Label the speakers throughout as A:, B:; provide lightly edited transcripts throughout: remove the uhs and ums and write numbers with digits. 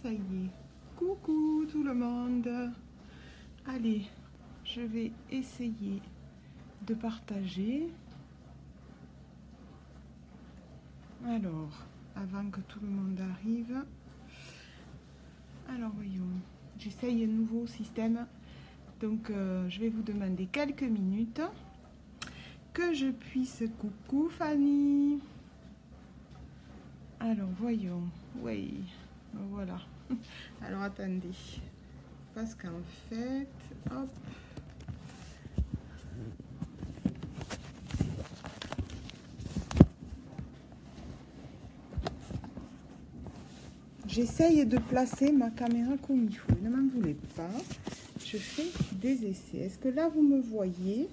A: Ça y est. Coucou tout le monde. Allez, je vais essayer de partager. Alors, avant que tout le monde arrive. Alors, voyons. J'essaye un nouveau système. Donc, je vais vous demander quelques minutes que je puisse... Coucou Fanny. Alors, voyons. Oui, voilà. Alors, attendez. Parce qu'en fait, hop. J'essaye de placer ma caméra comme il faut. Ne m'en voulez pas. Je fais des essais. Est-ce que là, vous me voyez?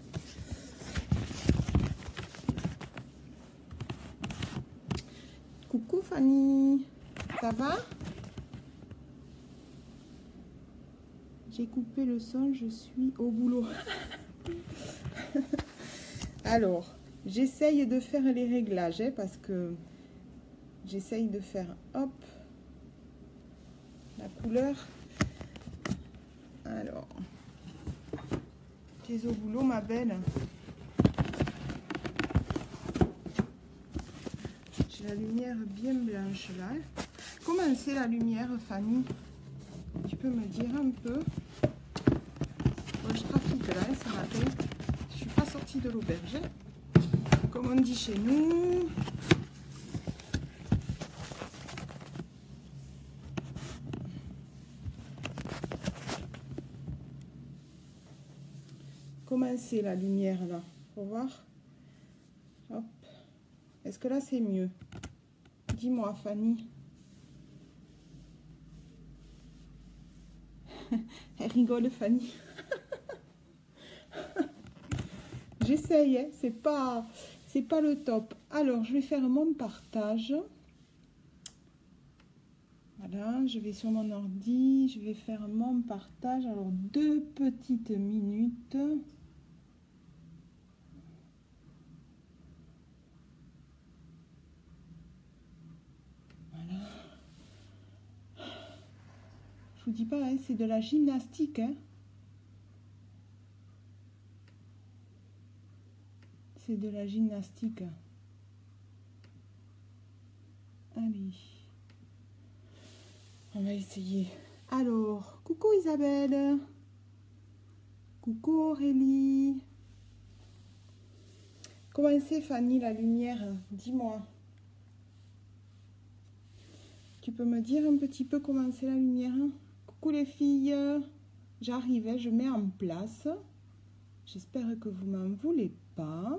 A: Coucou Fanny. Ça va? J'ai coupé le son. Je suis au boulot. Alors, j'essaye de faire les réglages parce que j'essaye de faire, hop, la couleur. Alors, tu es au boulot, ma belle. J'ai la lumière bien blanche là. Comment c'est la lumière, Fanny? Tu peux me dire un peu? Bon, je trafique là, ça matin. Je suis pas sortie de l'auberge, comme on dit chez nous. Comment c'est la lumière là? Faut voir. Hop. Est-ce que là c'est mieux? Dis-moi, Fanny. Elle rigole, Fanny. J'essaye, hein? C'est pas le top. Alors, je vais faire mon partage. Voilà, je vais sur mon ordi, je vais faire mon partage. Alors, 2 petites minutes. Voilà. Je vous dis pas, hein, c'est de la gymnastique, hein. C'est de la gymnastique. Allez. On va essayer. Alors, coucou Isabelle. Coucou Aurélie. Comment c'est Fanny la lumière? Dis-moi. Tu peux me dire un petit peu comment c'est la lumière? Coucou les filles. J'arrive, hein, je mets en place. J'espère que vous m'en voulez pas.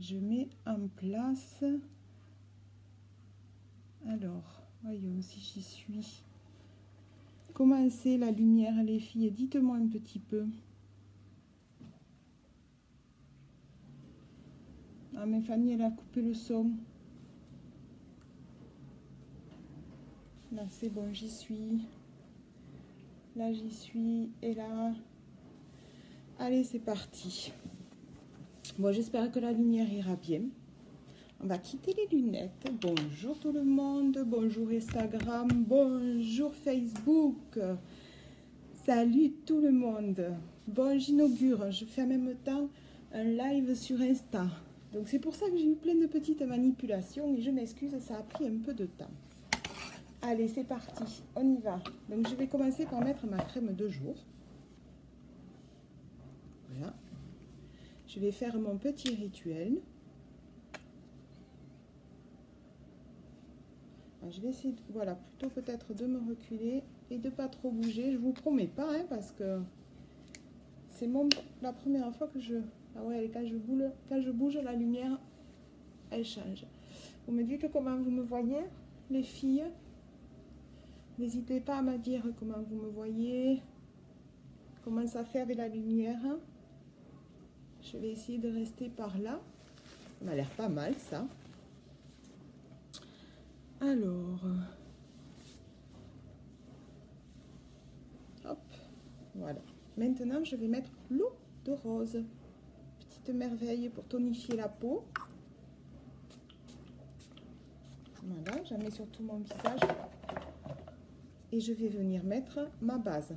A: Je mets en place. Alors, voyons si j'y suis. Comment c'est la lumière, les filles? Dites-moi un petit peu. Ah, mais Fanny, elle a coupé le son. Là, c'est bon, j'y suis. Là, j'y suis. Et là. Allez, c'est parti. Bon, j'espère que la lumière ira bien. On va quitter les lunettes. Bonjour tout le monde. Bonjour Instagram. Bonjour Facebook. Salut tout le monde. Bon, j'inaugure. Je fais en même temps un live sur Insta. Donc, c'est pour ça que j'ai eu plein de petites manipulations. Et je m'excuse, ça a pris un peu de temps. Allez, c'est parti. On y va. Donc, je vais commencer par mettre ma crème de jour. Voilà. Je vais faire mon petit rituel. Alors, je vais essayer, voilà, plutôt peut-être de me reculer et de pas trop bouger. Je vous promets pas, hein, parce que c'est la première fois que je... Ah ouais, quand je bouge, la lumière, elle change. Vous me dites comment vous me voyez, les filles? N'hésitez pas à me dire comment vous me voyez, comment ça fait avec la lumière. Je vais essayer de rester par là. Ça m'a l'air pas mal, ça. Alors, hop, voilà. Maintenant, je vais mettre l'eau de rose. Petite merveille pour tonifier la peau. Voilà, j'en mets sur tout mon visage. Et je vais venir mettre ma base.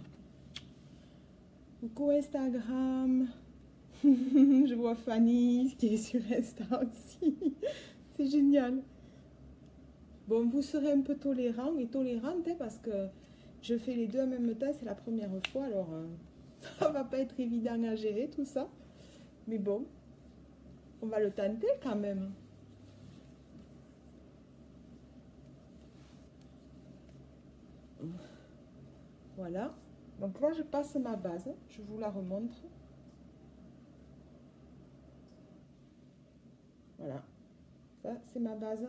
A: Coucou Instagram. Je vois Fanny qui est sur Insta aussi. C'est génial. Bon, vous serez un peu tolérant et tolérante hein, parce que je fais les deux en même temps, c'est la première fois. Alors, ça va pas être évident à gérer tout ça. Mais bon, on va le tenter quand même. Voilà. Donc là, je passe ma base. Je vous la remontre. Voilà. Ça, c'est ma base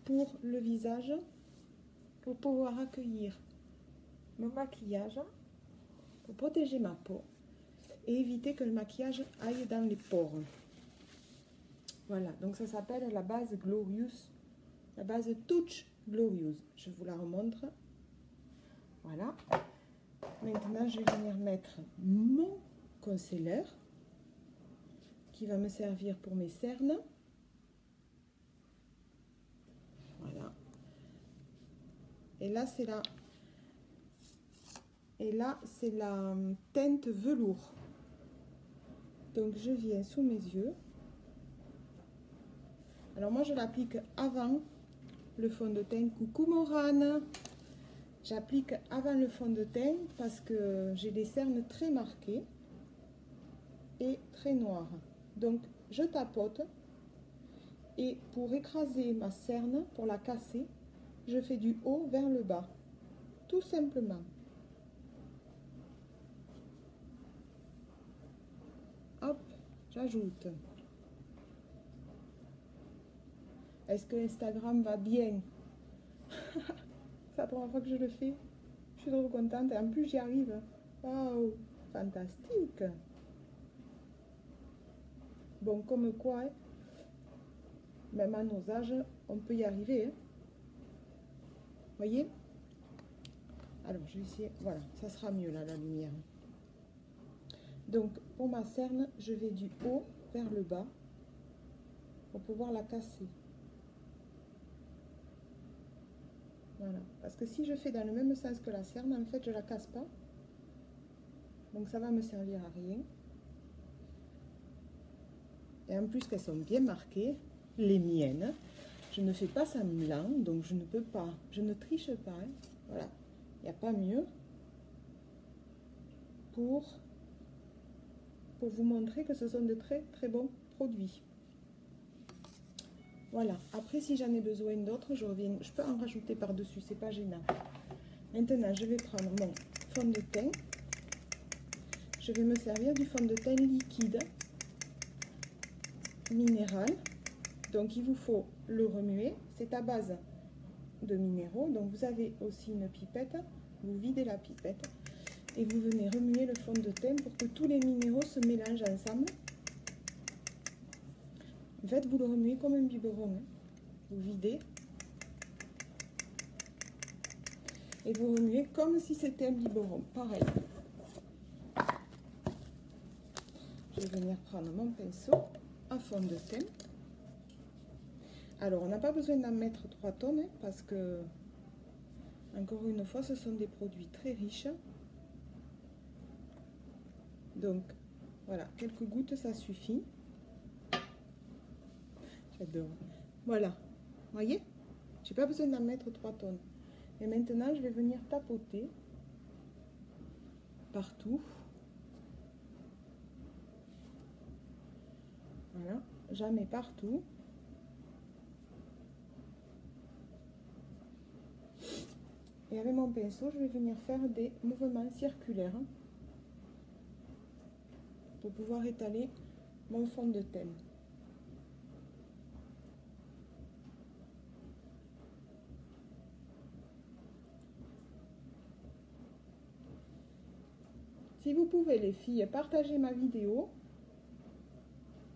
A: pour le visage, pour pouvoir accueillir mon maquillage, pour protéger ma peau et éviter que le maquillage aille dans les pores. Voilà, donc ça s'appelle la base Glorious, la base Touch Glorious. Je vous la remontre. Voilà. Maintenant, je vais venir mettre mon concealer qui va me servir pour mes cernes. Voilà. Et là, c'est la teinte velours. Donc, je viens sous mes yeux. Alors, moi, je l'applique avant le fond de teint. Coucou Morane. J'applique avant le fond de teint parce que j'ai des cernes très marquées et très noires. Donc, je tapote. Et pour écraser ma cerne, pour la casser, je fais du haut vers le bas. Tout simplement. Hop, j'ajoute. Est-ce que Instagram va bien? C'est la première fois que je le fais. Je suis trop contente et en plus j'y arrive. Waouh, fantastique. Bon, comme quoi, hein, même à nos âges, on peut y arriver. Hein. Voyez? Alors, je vais essayer. Voilà, ça sera mieux là, la lumière. Donc, pour ma cerne, je vais du haut vers le bas pour pouvoir la casser. Voilà, parce que si je fais dans le même sens que la cerne, en fait, je la casse pas. Donc, ça va me servir à rien. Et en plus qu'elles sont bien marquées, les miennes, je ne fais pas semblant, donc je ne peux pas, je ne triche pas. Hein. Voilà, il n'y a pas mieux pour vous montrer que ce sont de très très bons produits. Voilà, après si j'en ai besoin d'autres, je peux en rajouter par-dessus, c'est pas gênant. Maintenant, je vais prendre mon fond de teint. Je vais me servir du fond de teint liquide minéral. Donc il vous faut le remuer, c'est à base de minéraux. Donc vous avez aussi une pipette, vous videz la pipette et vous venez remuer le fond de teint pour que tous les minéraux se mélangent ensemble. En fait, vous le remuez comme un biberon. Hein. Vous videz et vous remuez comme si c'était un biberon. Pareil. Je vais venir prendre mon pinceau à fond de teint. Alors, on n'a pas besoin d'en mettre 3 tonnes hein, parce que, encore une fois, ce sont des produits très riches. Donc, voilà, quelques gouttes, ça suffit. J'adore. Voilà, voyez, j'ai pas besoin d'en mettre 3 tonnes. Et maintenant, je vais venir tapoter partout. Voilà, j'en mets partout. Et avec mon pinceau, je vais venir faire des mouvements circulaires pour pouvoir étaler mon fond de teint. Si vous pouvez, les filles, partager ma vidéo,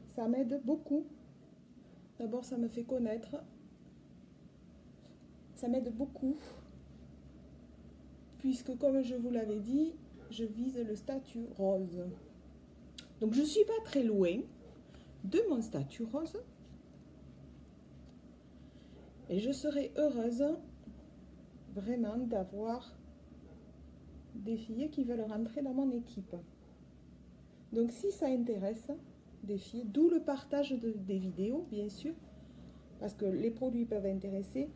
A: ça m'aide beaucoup. D'abord, ça me fait connaître. Ça m'aide beaucoup. Puisque, comme je vous l'avais dit, je vise le statut rose. Donc, je ne suis pas très loin de mon statut rose. Et je serais heureuse vraiment d'avoir des filles qui veulent rentrer dans mon équipe. Donc si ça intéresse des filles, d'où le partage des vidéos, bien sûr, parce que les produits peuvent intéresser,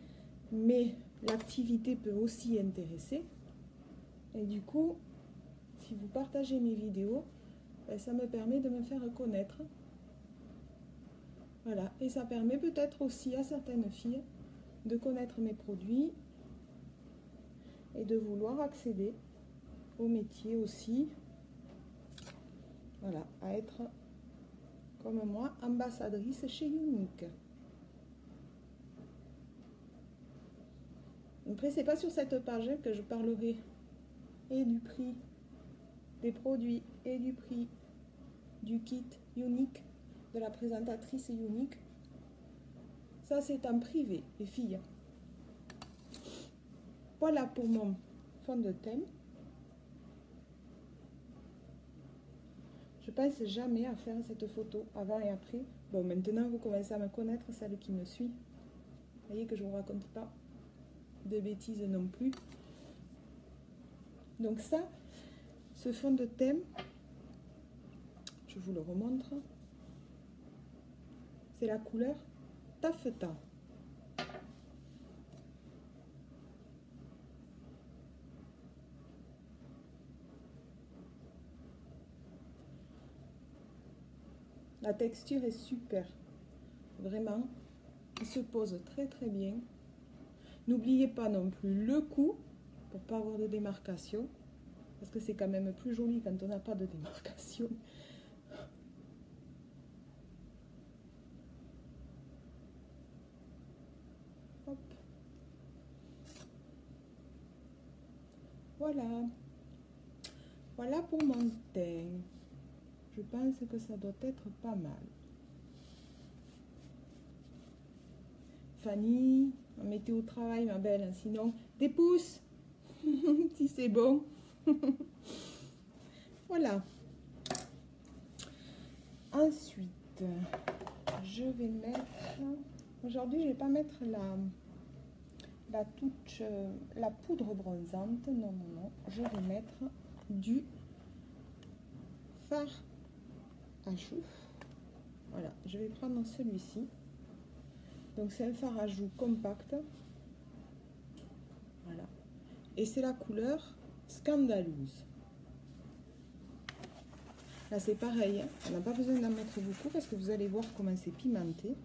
A: mais l'activité peut aussi intéresser. Et du coup, si vous partagez mes vidéos, ben, ça me permet de me faire connaître. Voilà, et ça permet peut-être aussi à certaines filles de connaître mes produits et de vouloir accéder au métier aussi. Voilà, à être comme moi, ambassadrice chez Younique. Après, c'est pas sur cette page que je parlerai et du prix des produits et du prix du kit Younique, de la présentatrice Younique. Ça, c'est en privé, les filles. Voilà pour mon fond de teint. Je pense jamais à faire cette photo avant et après. Bon, maintenant, vous commencez à me connaître, celle qui me suit. Vous voyez que je ne vous raconte pas de bêtises non plus. Donc ça, ce fond de teint, je vous le remontre. C'est la couleur Taffeta. La texture est super. Vraiment, il se pose très très bien. N'oubliez pas non plus le cou pour pas avoir de démarcation. Parce que c'est quand même plus joli quand on n'a pas de démarcation. Hop. Voilà. Voilà pour mon teint. Je pense que ça doit être pas mal. Fanny, mettez au travail ma belle, sinon des pouces si c'est bon. Voilà. Ensuite, je vais mettre... Aujourd'hui, je ne vais pas mettre la touche, la poudre bronzante. Non, non, non. Je vais mettre du fard à joues. Voilà, je vais prendre celui-ci. Donc, c'est un fard à joues compact. Voilà. Et c'est la couleur Scandalouse. Là, c'est pareil. Hein. On n'a pas besoin d'en mettre beaucoup parce que vous allez voir comment c'est pimenté.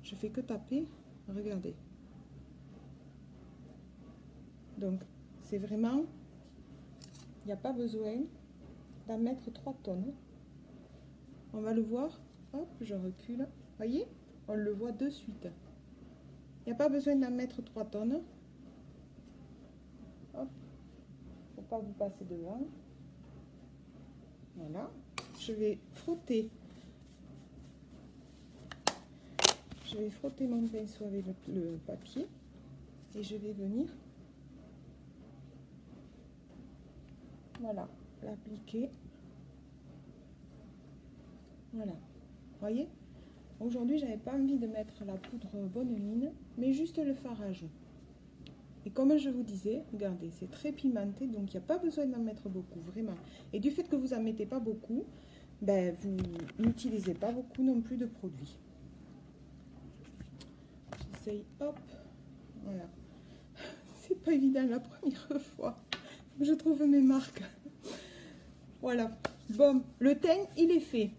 A: Je fais que taper. Regardez. Donc, c'est vraiment... Il n'y a pas besoin d'en mettre 3 tonnes. On va le voir. Hop, je recule. Voyez? On le voit de suite. Il n'y a pas besoin d'en mettre 3 tonnes. Hop. Faut pas vous passer devant. Voilà. Je vais frotter. Je vais frotter mon pinceau avec le papier. Et je vais venir... Voilà. L'appliquer. Voilà. Voyez? Aujourd'hui, j'avais pas envie de mettre la poudre bonne mine, mais juste le fard à joues. Et comme je vous disais, regardez, c'est très pimenté, donc il n'y a pas besoin d'en mettre beaucoup, vraiment. Et du fait que vous n'en mettez pas beaucoup, ben, vous n'utilisez pas beaucoup non plus de produits. J'essaye, hop, voilà. C'est pas évident la première fois. Je trouve mes marques. Voilà. Bon, le teint, il est fait.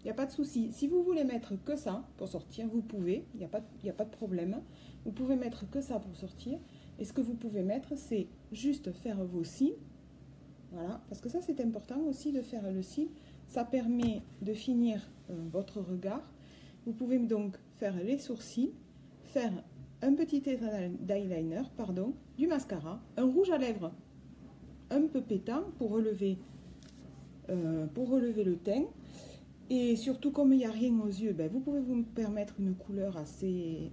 A: Il n'y a pas de souci. Si vous voulez mettre que ça pour sortir, vous pouvez. Il n'y a pas de problème. Vous pouvez mettre que ça pour sortir. Et ce que vous pouvez mettre, c'est juste faire vos cils. Voilà. Parce que ça, c'est important aussi de faire le cil. Ça permet de finir votre regard. Vous pouvez donc faire les sourcils, faire un petit eyeliner, pardon, du mascara, un rouge à lèvres un peu pétant pour relever le teint. Et surtout, comme il n'y a rien aux yeux, ben, vous pouvez vous permettre une couleur assez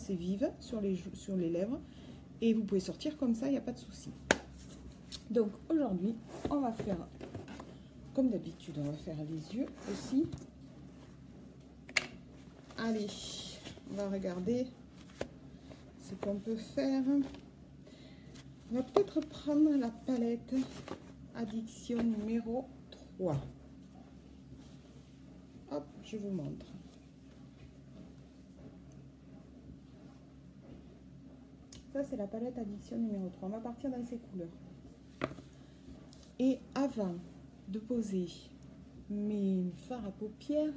A: vive sur les lèvres. Et vous pouvez sortir comme ça, il n'y a pas de souci. Donc aujourd'hui, on va faire, comme d'habitude, on va faire les yeux aussi. Allez, on va regarder ce qu'on peut faire. On va peut-être prendre la palette Addiction numéro 3. Hop, je vous montre. Ça, c'est la palette Addiction numéro 3. On va partir dans ces couleurs. Et avant de poser mes fards à paupières,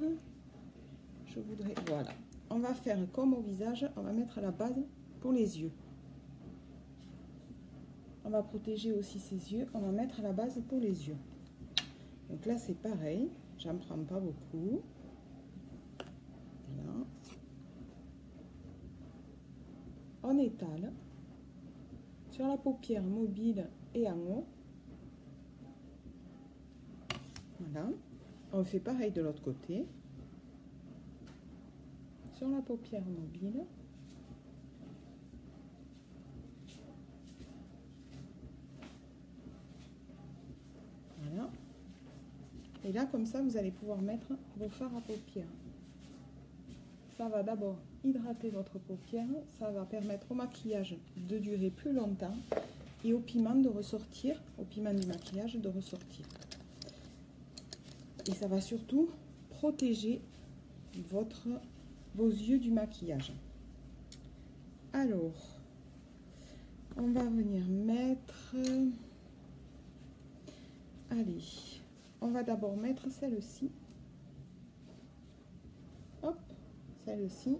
A: je voudrais... Voilà. On va faire comme au visage, on va mettre la base pour les yeux. On va protéger aussi ses yeux, on va mettre la base pour les yeux. Donc là, c'est pareil, j'en prends pas beaucoup. Voilà. On étale sur la paupière mobile et en haut. Voilà. On fait pareil de l'autre côté. Sur la paupière mobile. Voilà. Et là, comme ça, vous allez pouvoir mettre vos fards à paupières. Ça va d'abord hydrater votre paupière, ça va permettre au maquillage de durer plus longtemps et au pigment de ressortir, au pigment du maquillage de ressortir. Et ça va surtout protéger vos yeux du maquillage. Alors, on va venir mettre... Allez, on va d'abord mettre celle-ci. Hop, celle-ci.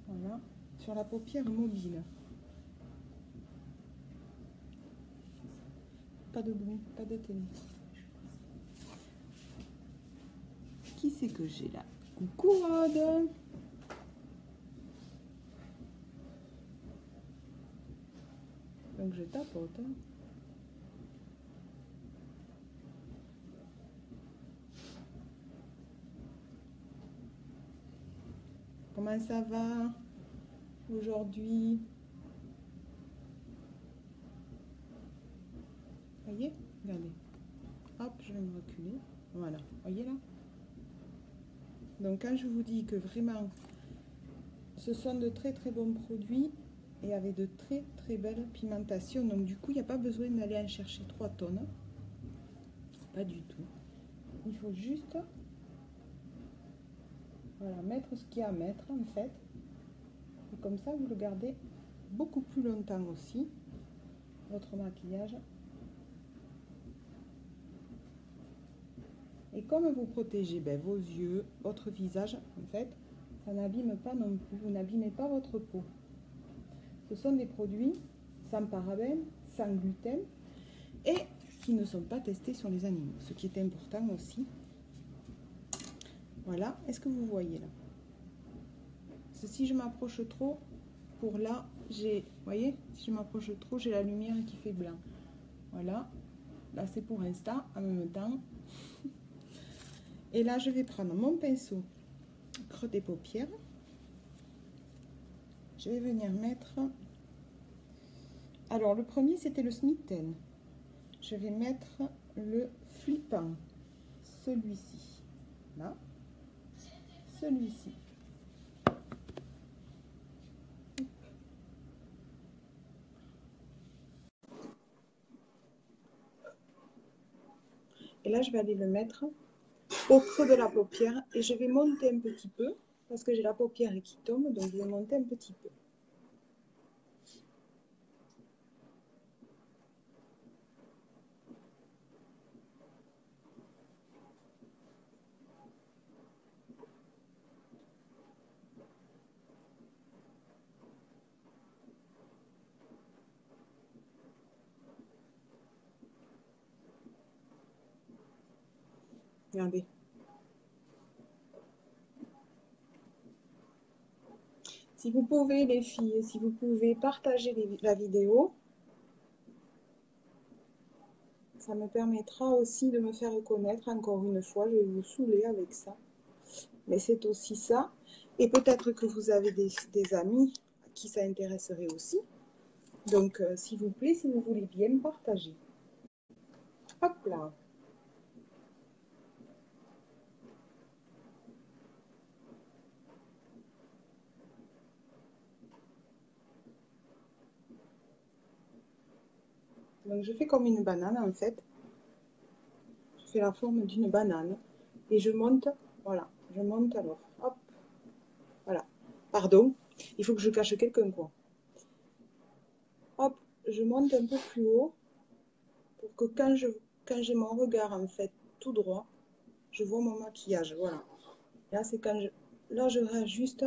A: Voilà, sur la paupière mobile. Pas de bruit, pas de télé. Qui c'est que j'ai là? Coucou Rod. Donc je tapote. Comment ça va aujourd'hui? Voyez? Regardez. Hop, je vais me reculer. Voilà. Voyez là? Donc quand je vous dis que vraiment ce sont de très très bons produits et avec de très très belles pigmentations, donc du coup il n'y a pas besoin d'aller en chercher 3 tonnes. Pas du tout. Il faut juste voilà, mettre ce qu'il y a à mettre en fait. Et comme ça vous le gardez beaucoup plus longtemps aussi, votre maquillage. Et comme vous protégez vos yeux, votre visage, en fait, ça n'abîme pas non plus, vous n'abîmez pas votre peau. Ce sont des produits sans parabènes, sans gluten et qui ne sont pas testés sur les animaux, ce qui est important aussi. Voilà, est-ce que vous voyez là? Si je m'approche trop, pour là, vous voyez, si je m'approche trop, j'ai la lumière qui fait blanc. Voilà, là c'est pour l'instant, en même temps. Et là, je vais prendre mon pinceau creux des paupières. Je vais venir mettre... Alors, le premier, c'était le Smitten. Je vais mettre le flippant. Celui-ci. Là. Celui-ci. Et là, je vais aller le mettre au creux de la paupière et je vais monter un petit peu parce que j'ai la paupière qui tombe, donc je vais monter un petit peu. Regardez. Si vous pouvez, les filles, si vous pouvez partager la vidéo, ça me permettra aussi de me faire reconnaître. Encore une fois, je vais vous saouler avec ça. Mais c'est aussi ça. Et peut-être que vous avez des amis à qui ça intéresserait aussi. Donc, s'il vous plaît, si vous voulez bien partager. Hop là. Donc, je fais comme une banane, en fait. Je fais la forme d'une banane. Et je monte, voilà. Je monte alors, hop, voilà. Pardon, il faut que je cache quelqu'un, quoi. Hop, je monte un peu plus haut pour que quand j'ai mon regard, en fait, tout droit, je vois mon maquillage, voilà. Là, c'est quand là, je réajuste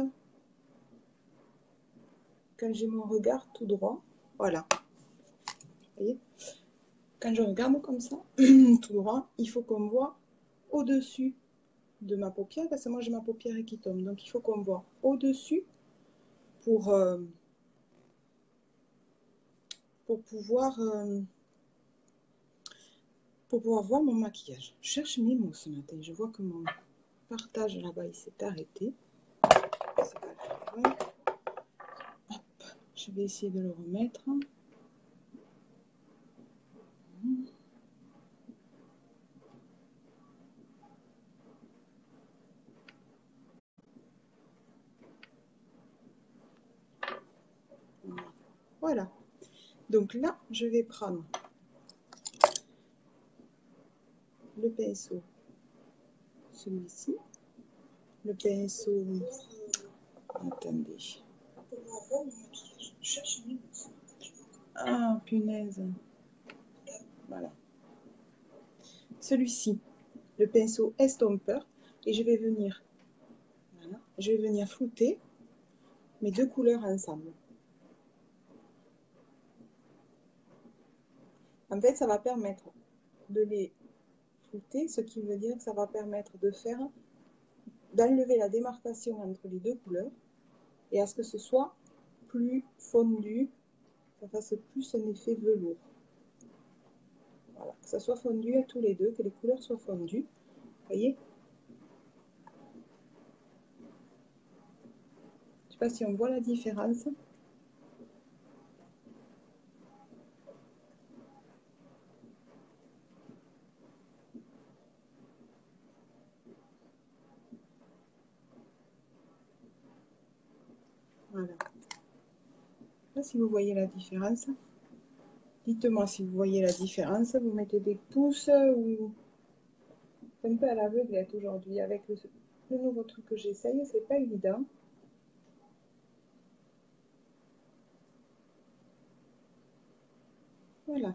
A: quand j'ai mon regard tout droit, voilà. Vous voyez, quand je regarde comme ça, tout droit, il faut qu'on voit au-dessus de ma paupière, parce que moi, j'ai ma paupière qui tombe, donc il faut qu'on voit au-dessus pour pouvoir voir mon maquillage. Je cherche mes mots ce matin. Je vois que mon partage là-bas, il s'est arrêté. C'est pas grave. Hop, je vais essayer de le remettre. Voilà. Donc là, je vais prendre le pinceau, celui-ci. Le pinceau... Attendez. Ah, punaise. Voilà. Celui-ci, le pinceau estompeur. Et je vais venir, voilà, je vais venir flouter mes deux couleurs ensemble. En fait, ça va permettre de les flouter, ce qui veut dire que ça va permettre d'enlever la démarcation entre les deux couleurs et à ce que ce soit plus fondu, que ça fasse plus un effet velours. Voilà, que ça soit fondu à tous les deux, que les couleurs soient fondues. Vous voyez? Je ne sais pas si on voit la différence. Voilà. Là, si vous voyez la différence, dites-moi si vous voyez la différence. Vous mettez des pouces ou... C'est un peu à l'aveuglette aujourd'hui. Avec le nouveau truc que j'essaye, c'est pas évident. Voilà.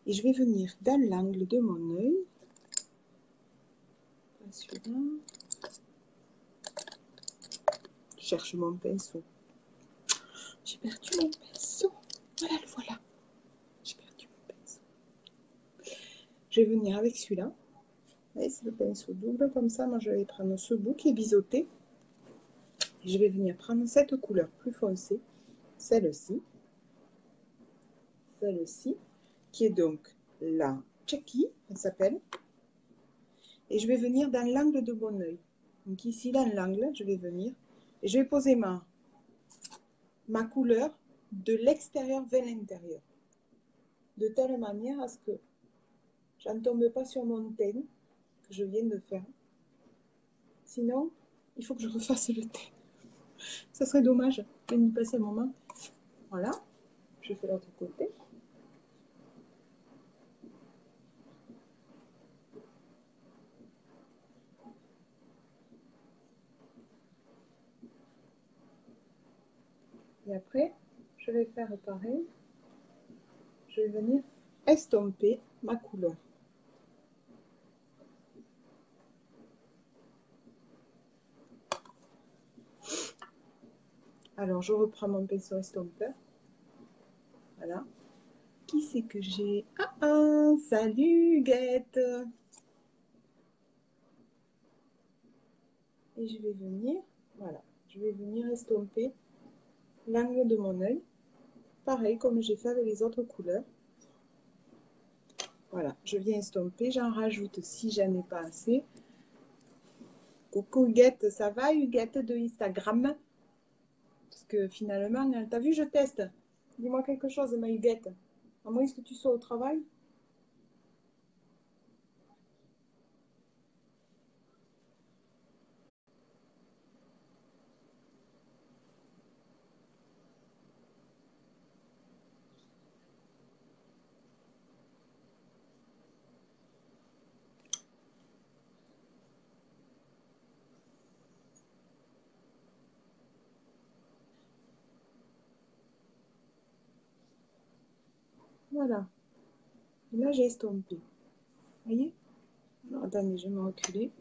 A: Et je vais venir dans l'angle de mon œil. Celui-là. Je cherche mon pinceau. J'ai perdu mon pinceau. Voilà, le voilà. J'ai perdu mon pinceau. Je vais venir avec celui-là. C'est le pinceau double comme ça. Moi, je vais prendre ce bout qui est biseauté. Et je vais venir prendre cette couleur plus foncée. Celle-ci. Celle-ci. Qui est donc la Chucky, elle s'appelle. Et je vais venir dans l'angle de mon œil. Donc ici, dans l'angle, je vais venir. Et je vais poser ma couleur de l'extérieur vers l'intérieur. De telle manière à ce que je ne tombe pas sur mon teint que je viens de faire. Sinon, il faut que je refasse le teint. Ça serait dommage. Je vais y passer un moment. Voilà. Je fais l'autre côté. Et après, je vais faire pareil. Je vais venir estomper ma couleur. Alors, je reprends mon pinceau estompeur. Voilà. Qui c'est que j'ai? Ah, salut Huguette! Et je vais venir, voilà, je vais venir estomper l'angle de mon œil. Pareil comme j'ai fait avec les autres couleurs. Voilà, je viens estomper, j'en rajoute si j'en ai pas assez. Coucou Huguette, ça va Huguette de Instagram? Parce que finalement, t'as vu, je teste. Dis-moi quelque chose, ma Huguette. À moins que tu sois au travail. Voilà. Et là, j'ai estompé. Vous voyez? Alors, attendez, je vais me reculer.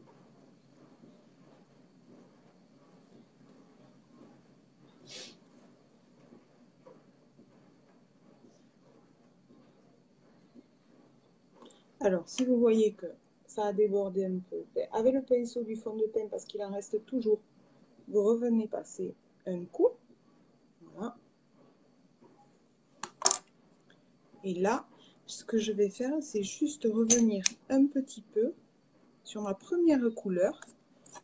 A: Alors, si vous voyez que ça a débordé un peu, avec le pinceau du fond de teint, parce qu'il en reste toujours, vous revenez passer un coup. Voilà. Et là, ce que je vais faire, c'est juste revenir un petit peu sur ma première couleur,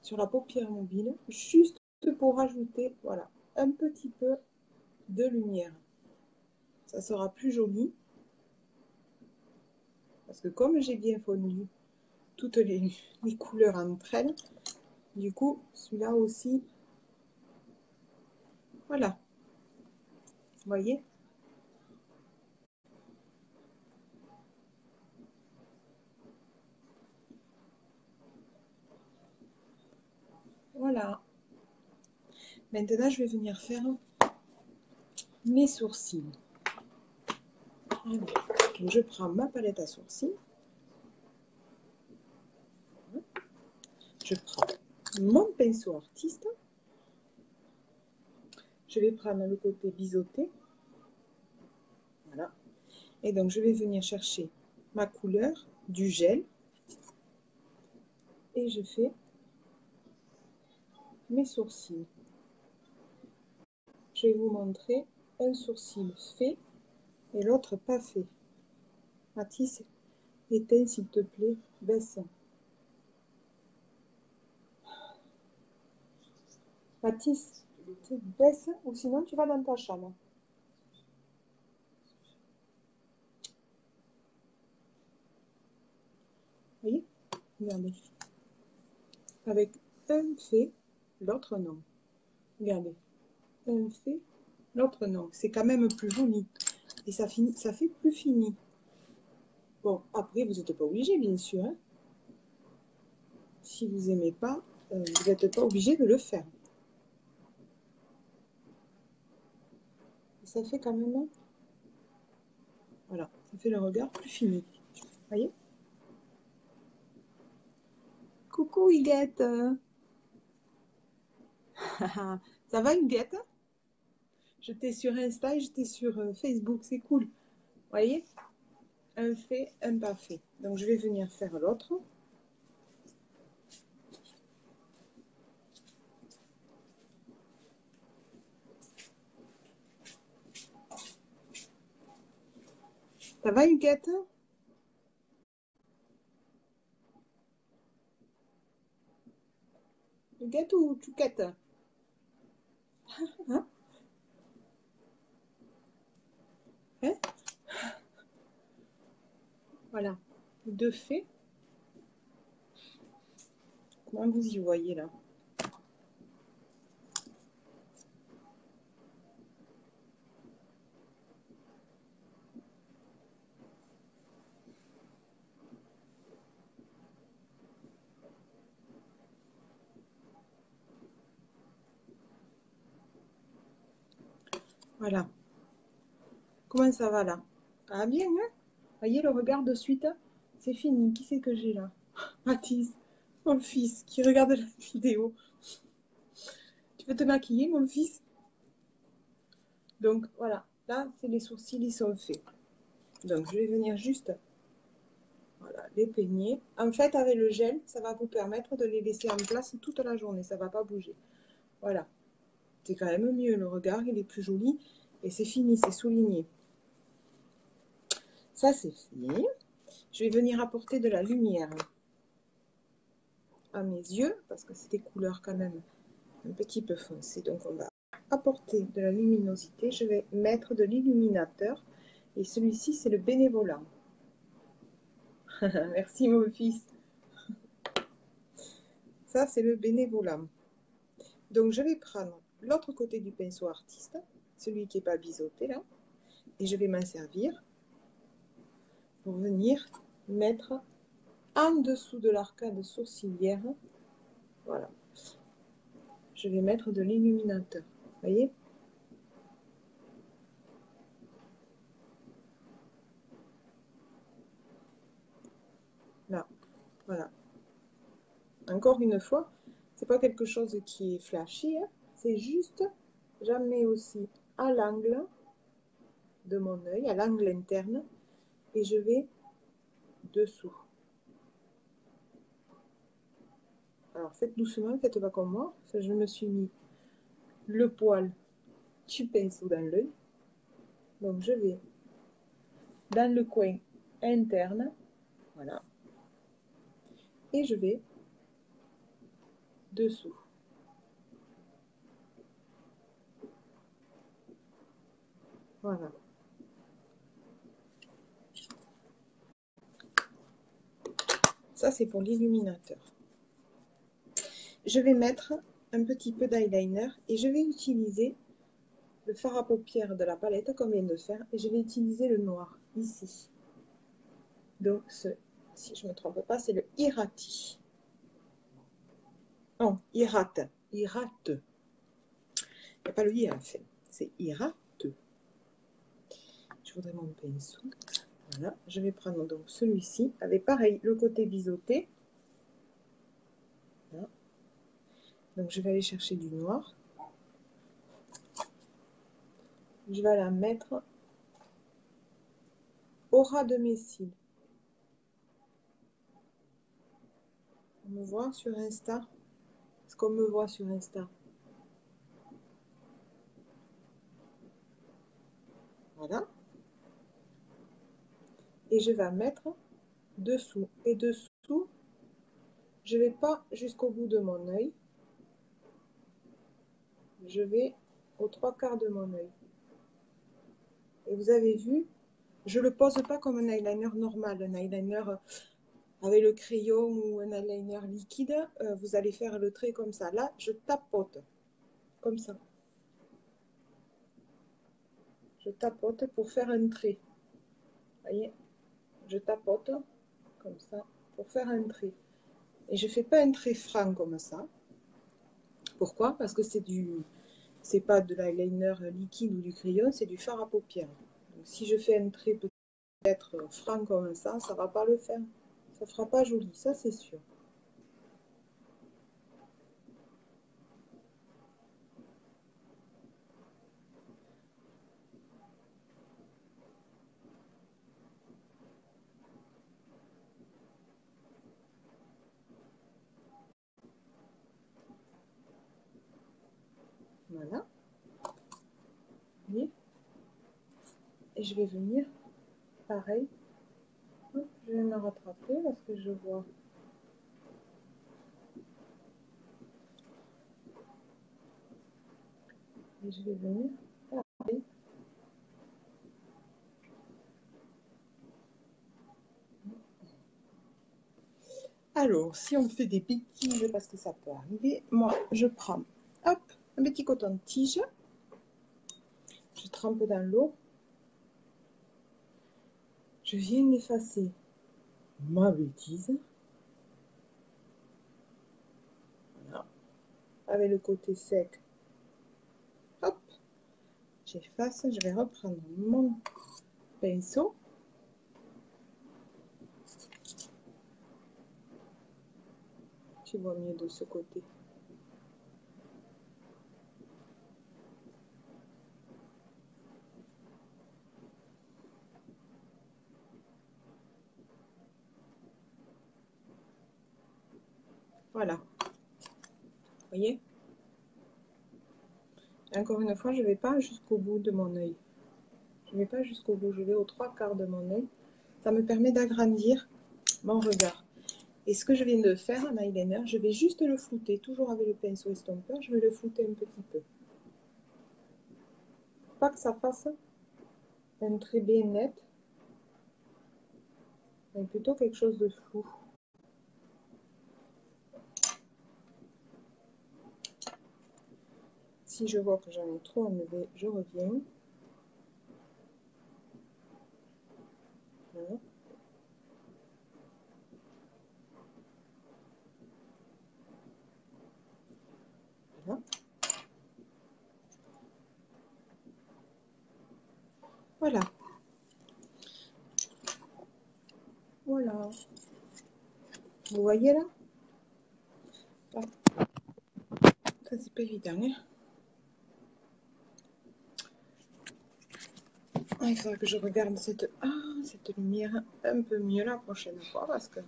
A: sur la paupière mobile, juste pour rajouter, voilà, un petit peu de lumière. Ça sera plus joli. Parce que comme j'ai bien fondu toutes les couleurs entre elles, du coup, celui-là aussi, voilà. Vous voyez? Voilà. Maintenant, je vais venir faire mes sourcils. Alors, je prends ma palette à sourcils. Je prends mon pinceau artiste. Je vais prendre le côté biseauté. Voilà. Et donc, je vais venir chercher ma couleur, du gel. Et je fais mes sourcils. Je vais vous montrer un sourcil fait et l'autre pas fait. Mathis, éteins s'il te plaît, baisse. Mathis, baisse ou sinon tu vas dans ta chambre. Vous voyez? Regardez. Avec un fait, l'autre non. Regardez. Un fait, l'autre non. C'est quand même plus joli. Et ça fait plus fini. Bon, après, vous n'êtes pas obligé, bien sûr. Hein. Si vous n'aimez pas, vous n'êtes pas obligé de le faire. Et ça fait quand même... Voilà, ça fait le regard plus fini. Vous voyez? Coucou Huguette. Ça va Huguette? J'étais sur Insta et j'étais sur Facebook, c'est cool. Vous voyez? Un fait, un pas fait. Donc je vais venir faire l'autre. Ça va Huguette? Huguette ou Chouquette? Hein? Hein? Voilà. Deux faits. Comment vous y voyez là? Voilà. Comment ça va là? Ah bien, hein? Voyez le regard de suite? C'est fini. Qui c'est que j'ai là? Mathis, mon fils, qui regarde la vidéo. Tu veux te maquiller, mon fils? Donc voilà, là, c'est les sourcils, ils sont faits. Donc je vais venir juste, voilà, les peigner. En fait, avec le gel, ça va vous permettre de les laisser en place toute la journée. Ça ne va pas bouger. Voilà. C'est quand même mieux. Le regard, il est plus joli. Et c'est fini, c'est souligné. Ça, c'est fait. Je vais venir apporter de la lumière à mes yeux, parce que c'est des couleurs quand même un petit peu foncées. Donc, on va apporter de la luminosité. Je vais mettre de l'illuminateur. Et celui-ci, c'est le bénévolat. Merci, mon fils. Ça, c'est le bénévolat. Donc, je vais prendre l'autre côté du pinceau artiste, celui qui n'est pas biseauté, là. Et je vais m'en servir pour venir mettre en dessous de l'arcade sourcilière. Voilà. Je vais mettre de l'illuminateur. Vous voyez? Voilà. Encore une fois, c'est pas quelque chose qui est flashy, hein. C'est juste, j'en mets aussi à l'angle de mon œil, à l'angle interne, et je vais dessous. Alors faites doucement, faites pas comme moi. Ça, je me suis mis le poil du pinceau dans l'œil. Donc je vais dans le coin interne, voilà, et je vais dessous. Voilà. Ça, c'est pour l'illuminateur. Je vais mettre un petit peu d'eyeliner et je vais utiliser le fard à paupières de la palette qu'on vient de faire et je vais utiliser le noir ici. Donc, si je ne me trompe pas, c'est le Irati. Non, Irate. Irate. Il n'y a pas le I à la fin. C'est Irate. Je voudrais mon pinceau. Voilà. Je vais prendre donc celui-ci avec pareil le côté biseauté. Voilà. Donc, je vais aller chercher du noir. Je vais la mettre au ras de mes cils. On me voit sur Insta? Est-ce qu'on me voit sur Insta? Voilà. Et je vais mettre dessous. Et dessous, je ne vais pas jusqu'au bout de mon œil. Je vais aux 3/4 de mon œil. Et vous avez vu, je ne le pose pas comme un eyeliner normal, un eyeliner avec le crayon ou un eyeliner liquide. Vous allez faire le trait comme ça. Là, je tapote, comme ça. Je tapote pour faire un trait. Vous voyez, je tapote comme ça pour faire un trait. Et je ne fais pas un trait franc comme ça. Pourquoi? Parce que c'est pas de l'eyeliner liquide ou du crayon, c'est du fard à paupières. Donc, si je fais un trait peut-être franc comme ça ne va pas le faire. Ça fera pas joli, ça c'est sûr. Voilà. Et je vais venir, pareil. Hop, je vais me rattraper parce que je vois. Et je vais venir, pareil. Alors, si on fait des bêtises, parce que ça peut arriver, moi, je prends, hop, un petit coton-tige. Je trempe dans l'eau. Je viens effacer ma bêtise. Voilà. Avec le côté sec. Hop. J'efface. Je vais reprendre mon pinceau. Tu vois mieux de ce côté. Voilà. Vous voyez? Encore une fois, je ne vais pas jusqu'au bout de mon œil. Je ne vais pas jusqu'au bout, je vais aux 3/4 de mon œil. Ça me permet d'agrandir mon regard. Et ce que je viens de faire en eyeliner, je vais juste le flouter, toujours avec le pinceau estompeur, je vais le flouter un petit peu. Pas que ça fasse un trait bien net, mais plutôt quelque chose de flou. Si je vois que j'en ai trop enlevé, je reviens. Voilà. Voilà. Voilà. Voilà. Vous voyez là? Ça, c'est pas évident. Hein? Il faudra que je regarde cette lumière un peu mieux la prochaine fois parce que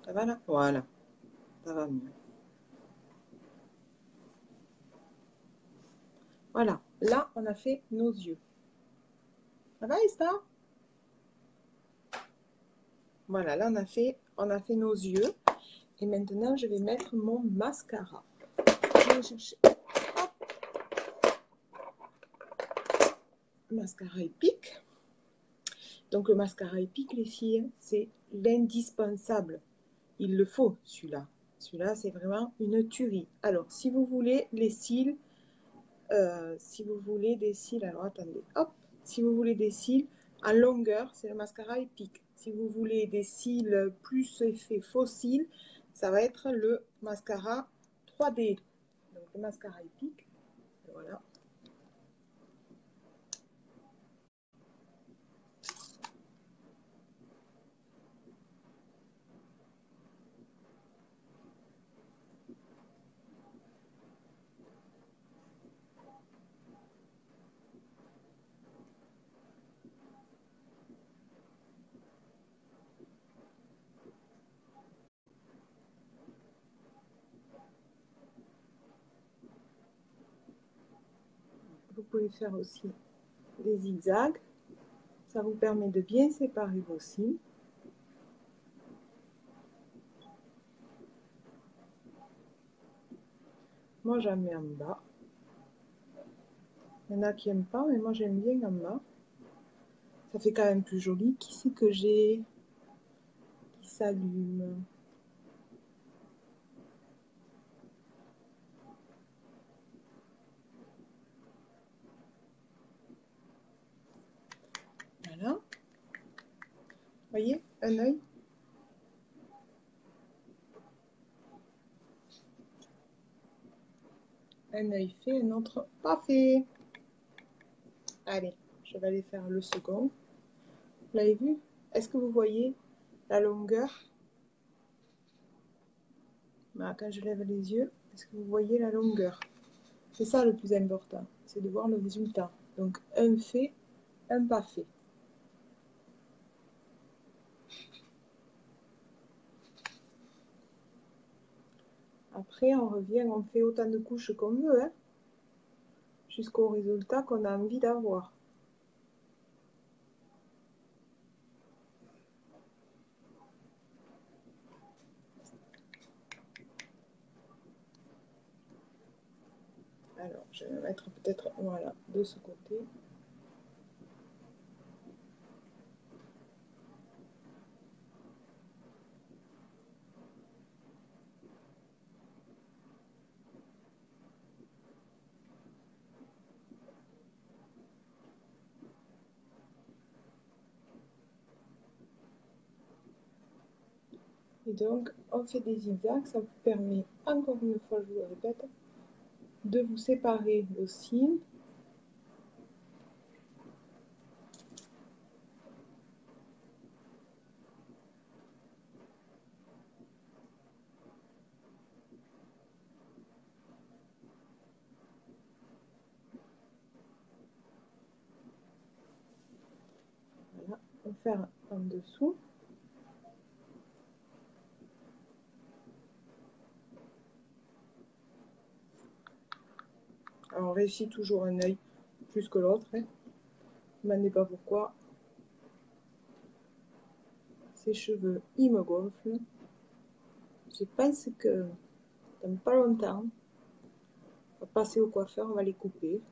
A: ça va là? Voilà, ça va mieux. Voilà, là on a fait nos yeux. Ça va Esther? Voilà, là on a fait nos yeux. Et maintenant je vais mettre mon mascara. Je vais chercher. Hop. Mascara épique. Donc le mascara épique les filles, c'est l'indispensable. Il le faut celui-là. Celui-là c'est vraiment une tuerie. Alors si vous voulez les cils, si vous voulez des cils, alors attendez, hop, si vous voulez des cils en longueur, c'est le mascara épique. Si vous voulez des cils plus effet faux cils, ça va être le mascara 3D. Donc le mascara épique, voilà. Vous pouvez faire aussi des zigzags. Ça vous permet de bien séparer vos cils. Moi, j'en mets en bas. Il y en a qui n'aiment pas, mais moi, j'aime bien en bas. Ça fait quand même plus joli. Qui c'est que j'ai qui s'allume? Voilà. Vous voyez, un œil. Un œil fait, un autre pas fait. Allez, je vais aller faire le second. Vous l'avez vu? Est-ce que vous voyez la longueur? Voilà, quand je lève les yeux, est-ce que vous voyez la longueur? C'est ça le plus important, c'est de voir le résultat. Donc, un fait, un pas fait. Après, on revient, on fait autant de couches qu'on veut, hein, jusqu'au résultat qu'on a envie d'avoir. Alors, je vais mettre peut-être, voilà, de ce côté. Et donc, on fait des zigzags, ça vous permet, encore une fois, je vous le répète, de vous séparer vos cils. Voilà, on va faire en dessous. Alors, on réussit toujours un œil plus que l'autre. Hein. Ne me demandez pas pourquoi. Ses cheveux, ils me gonflent. Je pense que dans pas longtemps, on va passer au coiffeur, on va les couper.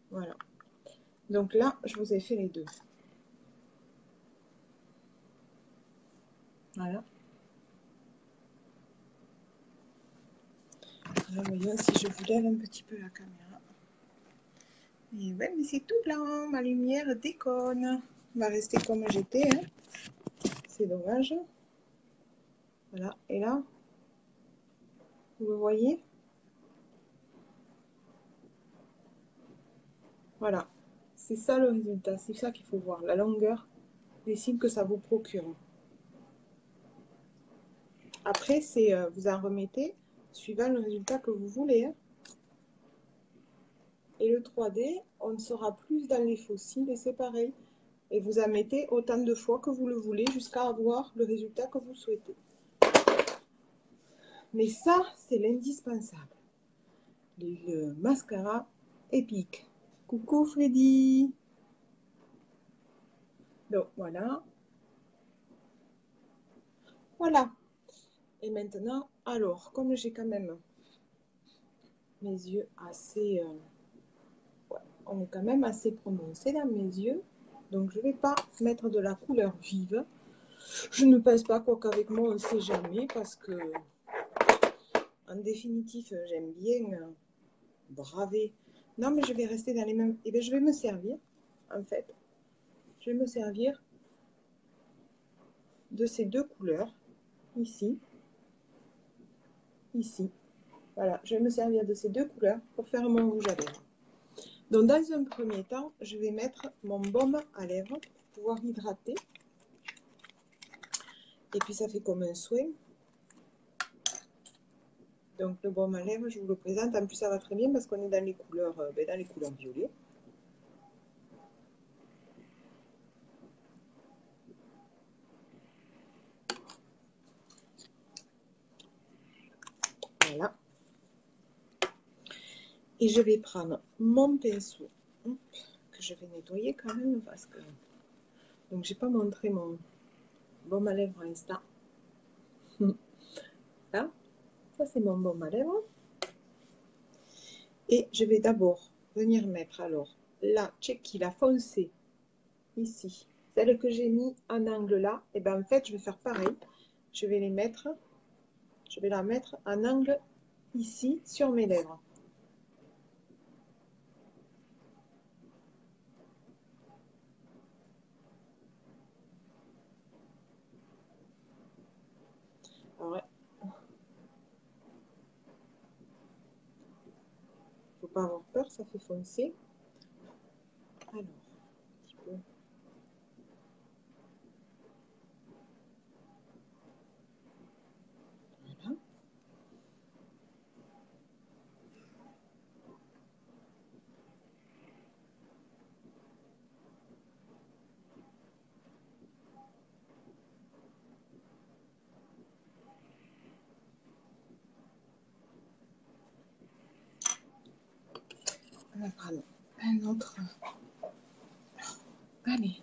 A: Voilà. Donc là, je vous ai fait les deux. Voilà. Alors, voyons si je vous lève un petit peu la caméra. Et ouais, mais c'est tout blanc, ma lumière déconne. On va rester comme j'étais, hein. C'est dommage. Voilà, et là, vous le voyez? Voilà, c'est ça le résultat, c'est ça qu'il faut voir, la longueur des signes que ça vous procure. Après, c'est vous en remettez suivant le résultat que vous voulez, hein. Et le 3D, on sera plus dans les fossiles et c'est pareil. Et vous en mettez autant de fois que vous le voulez jusqu'à avoir le résultat que vous souhaitez. Mais ça, c'est l'indispensable. Le mascara épique. Coucou Freddy. Donc voilà. Voilà. Et maintenant, alors, comme j'ai quand même mes yeux assez... ouais, on est quand même assez prononcé dans mes yeux. Donc je ne vais pas mettre de la couleur vive. Je ne pense pas, quoi qu'avec moi on ne sait jamais, parce que en définitive j'aime bien braver. Non mais je vais rester dans les mêmes. Et bien je vais me servir, en fait. Je vais me servir de ces deux couleurs, ici, ici. Voilà, je vais me servir de ces deux couleurs pour faire mon rouge à lèvres. Donc dans un premier temps, je vais mettre mon baume à lèvres pour pouvoir hydrater. Et puis ça fait comme un soin. Donc le baume à lèvres, je vous le présente. En plus ça va très bien parce qu'on est dans les couleurs violettes. Voilà. Et je vais prendre mon pinceau, que je vais nettoyer quand même parce que... Donc j'ai pas montré mon baume à lèvres Insta. Là, ça c'est mon baume à lèvres. Et je vais d'abord venir mettre alors la Checky, la foncée, ici. Celle que j'ai mis en angle là, et bien en fait je vais faire pareil. Je vais la mettre en angle ici sur mes lèvres. Alors, faut pas avoir peur, ça fait foncer. Alors, un petit peu. Voilà. On va prendre un autre. Allez.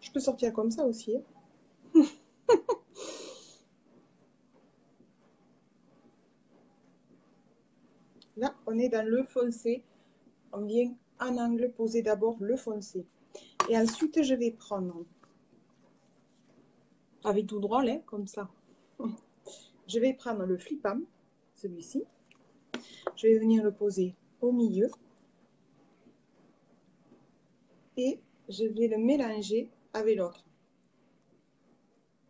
A: Je peux sortir comme ça aussi, hein. Là, on est dans le foncé. On vient en angle poser d'abord le foncé. Et ensuite, je vais prendre, avec tout droit, là, comme ça. Je vais prendre le flippant, celui-ci. Je vais venir le poser au milieu. Et je vais le mélanger avec l'autre.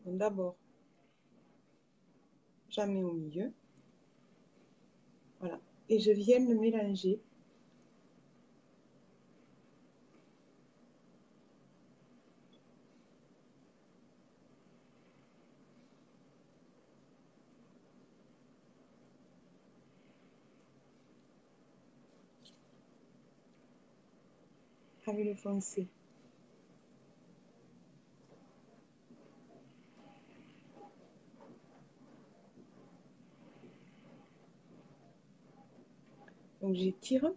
A: Donc d'abord, j'en mets au milieu. Voilà. Et je viens le mélanger. Avec le foncé. Donc j'étire.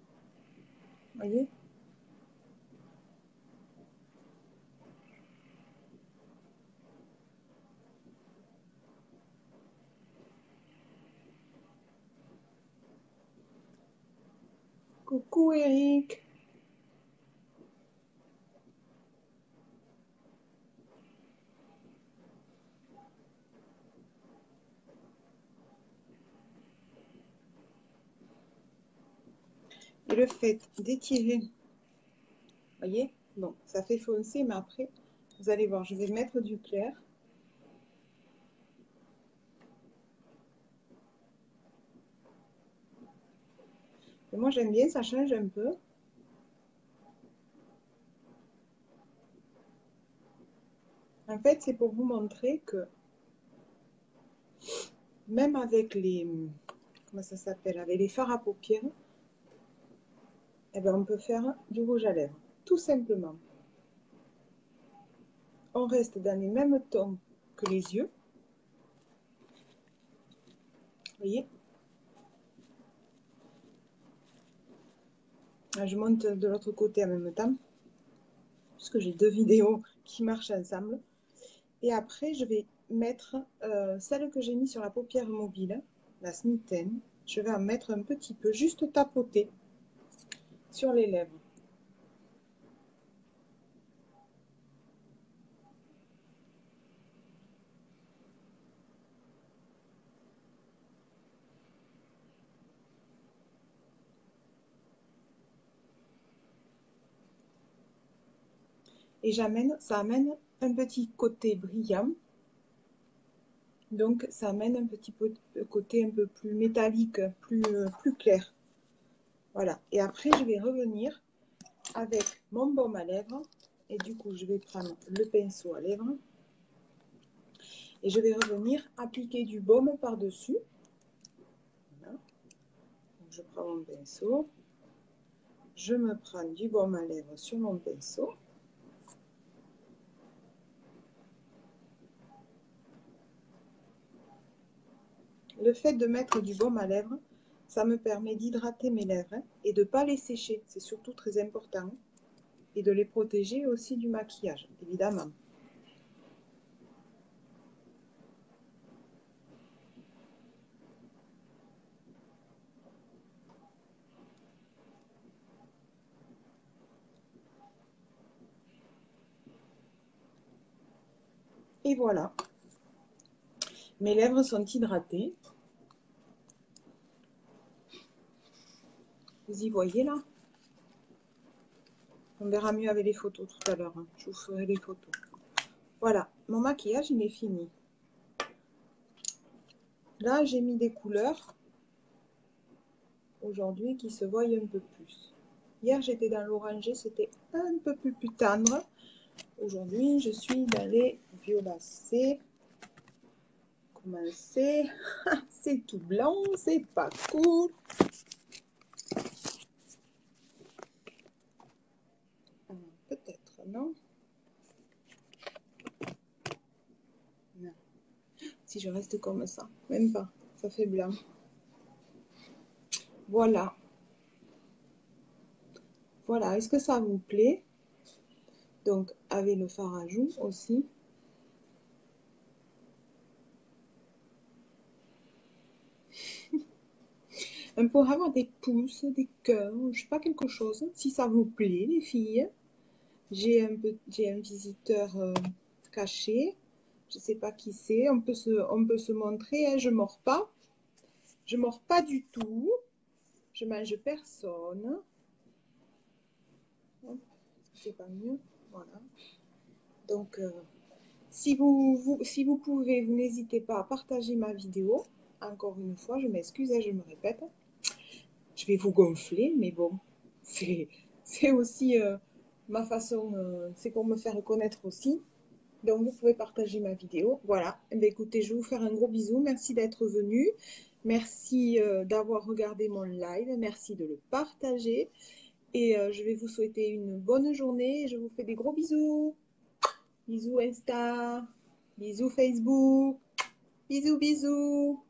A: Voyez? Coucou Eric. Et le fait d'étirer, vous voyez, bon, ça fait foncer, mais après, vous allez voir, je vais mettre du clair. Et moi, j'aime bien, ça change un peu. En fait, c'est pour vous montrer que même avec les, comment ça s'appelle, avec les fards à paupières, eh ben, on peut faire du rouge à lèvres, tout simplement. On reste dans les mêmes tons que les yeux. Vous voyez? Je monte de l'autre côté en même temps, puisque j'ai deux vidéos qui marchent ensemble. Et après, je vais mettre celle que j'ai mis sur la paupière mobile, la Smitten. Je vais en mettre un petit peu, juste tapoter sur les lèvres. Et ça amène un petit côté brillant. Donc, ça amène un petit peu côté un peu plus métallique, plus clair. Voilà. Et après, je vais revenir avec mon baume à lèvres. Et du coup, je vais prendre le pinceau à lèvres. Et je vais revenir appliquer du baume par-dessus. Voilà. Donc, je prends mon pinceau. Je me prends du baume à lèvres sur mon pinceau. Le fait de mettre du baume à lèvres, ça me permet d'hydrater mes lèvres et de ne pas les sécher. C'est surtout très important. Et de les protéger aussi du maquillage, évidemment. Et voilà. Mes lèvres sont hydratées. Vous y voyez là? On verra mieux avec les photos tout à l'heure. Je vous ferai les photos. Voilà, mon maquillage, il est fini. Là, j'ai mis des couleurs aujourd'hui qui se voient un peu plus. Hier, j'étais dans l'orangé, c'était un peu plus tendre. Aujourd'hui, je suis dans les violacés. Comment c'est? C'est tout blanc, c'est pas cool. Peut-être, non? Non. Si je reste comme ça, même pas, ça fait blanc. Voilà. Voilà, est-ce que ça vous plaît? Donc, avec le fard à joues aussi. On pourrait avoir des pouces, des cœurs, je sais pas, quelque chose. Si ça vous plaît, les filles. J'ai un visiteur caché. Je sais pas qui c'est. On peut se montrer. Hein, je mords pas. Je mords pas du tout. Je mange personne. C'est pas mieux. Voilà. Donc, si vous pouvez, vous n'hésitez pas à partager ma vidéo. Encore une fois, je m'excuse, je me répète. Je vais vous gonfler, mais bon, c'est aussi ma façon, c'est pour me faire connaître aussi. Donc, vous pouvez partager ma vidéo. Voilà. Eh bien, écoutez, je vais vous faire un gros bisou. Merci d'être venu. Merci d'avoir regardé mon live. Merci de le partager. Et je vais vous souhaiter une bonne journée. Je vous fais des gros bisous. Bisous Insta. Bisous Facebook. Bisous, bisous.